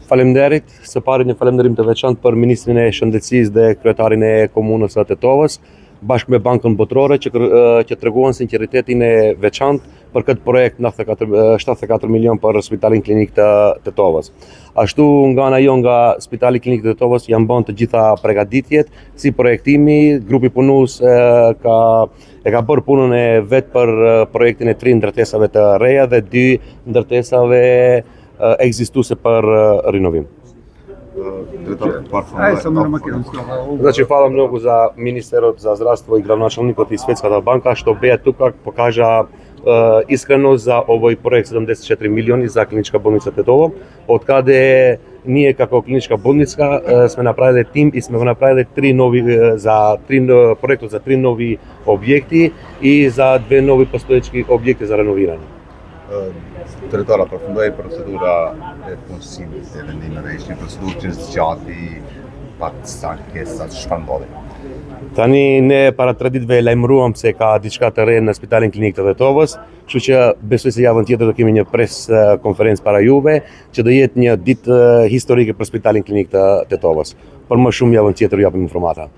Faleminderit, së pari një falënderim të veçantë për Ministrin e Shëndetësisë dhe Kryetarin e Komunës së Tetovës, bashkë me Bankën Botërore që treguan sinqeritetin e veçantë për këtë projekt 74 milion për Spitalin Klinik të Tetovës. Ashtu nga ana jon nga Spitali Klinik të Tetovës janë bën të gjitha përgatitjet si projektimi, grupi punues e ka bërë punën e vet për projektin e 3 ndërtesave të reja dhe 2 ndërtesave egzistuese për rinovim. Znači, hvala mnogo za Ministerstvo za zdravstvo i gradonačelnikot i Svetskата banka što беа тука, покажа искрено за овој проект 74 милиони за клиничка болница Тетово, од каде ние како клиничка болница сме направиле тим и сме го направиле проектот за 3 нови објекти и за 2 нови постоечки објекти за реновирање. Drejtora, përfundoi procedura e punësimit e vendimeve, ishin procedurë që zgjati pak sa çfarë ndodhi. Tani ne para 3 ditëve lajmëruam se ka diçka të re në Spitalin Klinik të Tetovës, kështu që besoj se javën tjetër do kemi një pres konferencë para juve, që do jetë një ditë historike për Spitalin Klinik të Tetovës. Për më shumë javën tjetër ju japim informata.